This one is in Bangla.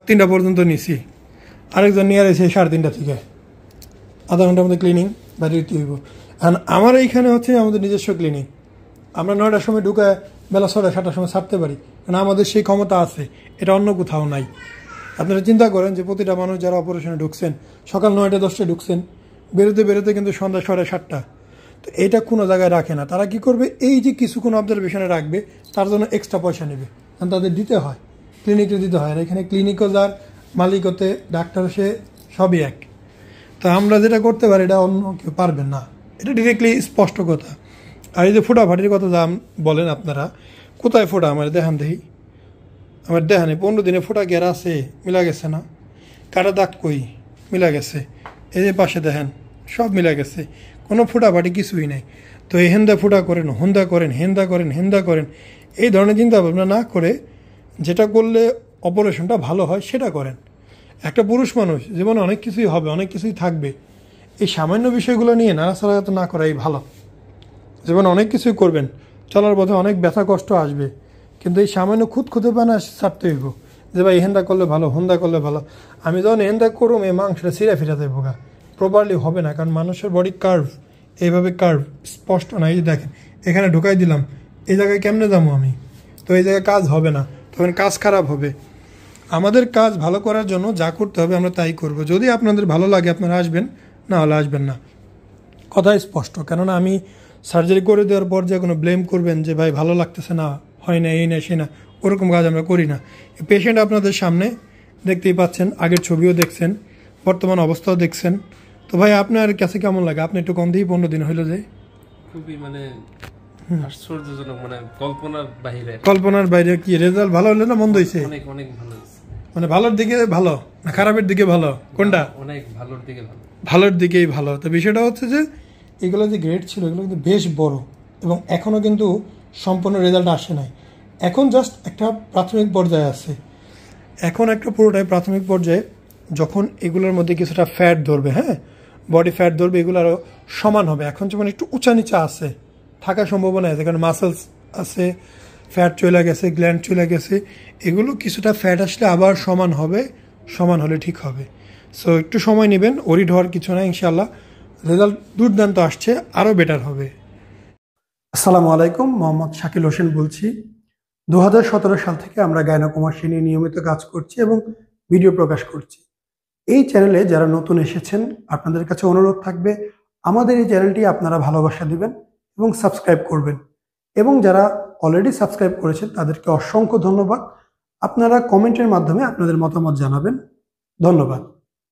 3টা পর্যন্ত নিছি, আরেকজন নিয়ে রয়েছে 3:30 থেকে, আধা ঘন্টার মধ্যে ক্লিনিং বাড়ি দিতে হইব। আর আমার এইখানে হচ্ছে আমাদের নিজস্ব ক্লিনিক, আমরা 9টার সময় ঢুকে বেলা 6টা 7টার সময় ছাড়তে পারি, কারণ আমাদের সেই ক্ষমতা আছে, এটা অন্য কোথাও নাই। আপনারা চিন্তা করেন যে প্রতিটা মানুষ যারা অপারেশনে ঢুকছেন সকাল 9টা 10টায় ঢুকছেন, বেরোতে বেরোতে কিন্তু সন্ধ্যা 7:30। তো এটা কোনো জায়গায় রাখে না, তারা কি করবে, এই যে কিছুক্ষণ অবজারভেশনে রাখবে তার জন্য এক্সট্রা পয়সা নেবে, কারণ তাদের দিতে হয়, ক্লিনিকে দিতে হয়। আর এখানে ক্লিনিকও যার, মালিক হতে, ডাক্তার সে সবই এক। তো আমরা যেটা করতে পারি এটা অন্য কেউ পারবেন না, এটা ডিরেক্টলি স্পষ্ট কথা। আর এই যে ফোটাফাটির কথা যা বলেন আপনারা, কোথায় ফোটা আমার দেখান দেখি, আমার দেখানে 15 দিনে ফোটা গের আছে, মিলা গেছে না, কাটা দাগ কই, মিলা গেছে, এই যে পাশে দেখেন সব মিলা গেছে, কোনো ফোটাফাটি কিছুই নেই। তো এই হেন্দা ফোটা করেন, হন্দা করেন, হেন্দা করেন, হেন্দা করেন, এই ধরনের চিন্তা ভাবনা না করে যেটা করলে অপারেশনটা ভালো হয় সেটা করেন। একটা পুরুষ মানুষ জীবনে অনেক কিছুই হবে, অনেক কিছুই থাকবে, এই সামান্য বিষয়গুলো নিয়ে নাড়াচাড়া তো না করাই ভালো। জীবনে অনেক কিছুই করবেন, চলার পথে অনেক ব্যথা কষ্ট আসবে, কিন্তু এই সামান্য খুঁতখুঁতে পানা ছাড়তে হইব যে ভাই হেন্দা করলে ভালো, হন্দা করলে ভালো। আমি যখন হেন্দা করুম এই মাংসটা ছিঁড়া ফিরাতে ভোগা প্রপারলি হবে না, কারণ মানুষের বডি কার্ভ, এইভাবে কার্ভ স্পষ্ট না। এই যে দেখেন এখানে ঢুকাই দিলাম, এই জায়গায় কেমনে যাবো আমি, তো এই জায়গায় কাজ হবে না, তখন কাজ খারাপ হবে। আমাদের কাজ ভালো করার জন্য যা করতে হবে আমরা তাই করব। যদি আপনাদের ভালো লাগে আপনারা আসবেন, না হলে আসবেন না, কথাই স্পষ্ট। কেননা আমি সার্জারি করে দেওয়ার পর যে কোনো ব্লেম করবেন যে ভাই ভালো লাগতেছে না, হয় না, এই না সে না, ওরকম কাজ আমরা করি না। পেশেন্ট আপনাদের সামনে দেখতেই পাচ্ছেন, আগের ছবিও দেখছেন, বর্তমান অবস্থাও দেখছেন। তো ভাই আপনার কাছে কেমন লাগে, আপনি একটু কম দিই, 15 দিন হইলো যে খুবই মানে আশ্চর্যজনক, মানে কল্পনার বাইরে। কি রেজাল্ট ভালো হলো না মন্দ হয়েছে? অনেক অনেক ভালো হয়েছে। মানে ভালোর দিকে ভালো না খারাপের দিকে ভালো, কোনটা? অনেক ভালোর দিকে ভালো, ভালোর দিকেই ভালো। তো বিষয়টা হচ্ছে যে এগুলো যে গ্রেড ছিল এগুলো কিন্তু বেশ বড়, এবং এখনও কিন্তু সম্পূর্ণ রেজাল্ট আসে নাই, এখন জাস্ট একটা প্রাথমিক পর্যায়ে আছে। এখন একটা পুরোটাই প্রাথমিক পর্যায়ে, যখন এগুলোর মধ্যে কিছুটা ফ্যাট ধরবে, হ্যাঁ বডি ফ্যাট ধরবে, এগুলো আরও সমান হবে। এখন যেমন একটু উঁচা নিচা আছে, থাকার সম্ভাবনা আছে, কারণ মাসেলস আছে, ফ্যাট চলে গেছে, গ্ল্যান্ড চলে গেছে, এগুলো কিছুটা ফ্যাট আসলে আবার সমান হবে, সমান হলে ঠিক হবে। সো একটু সময় নেবেন, ওরিড হওয়ার কিছু না, ইনশাল্লাহ রেজাল্ট দুর্দান্ত আসছে, আরও বেটার হবে। আসসালামু আলাইকুম, মোহাম্মদ শাকিল হোসেন বলছি। 2017 সাল থেকে আমরা গাইনোকমার্সি নিয়ে নিয়মিত কাজ করছি এবং ভিডিও প্রকাশ করছি। এই চ্যানেলে যারা নতুন এসেছেন আপনাদের কাছে অনুরোধ থাকবে আমাদের এই চ্যানেলটি আপনারা ভালোবাসা দিবেন এবং সাবস্ক্রাইব করবেন, এবং যারা অলরেডি সাবস্ক্রাইব করেছেন তাদেরকে অসংখ্য ধন্যবাদ। আপনারা কমেন্টের মাধ্যমে আপনাদের মতামত জানাবেন। ধন্যবাদ।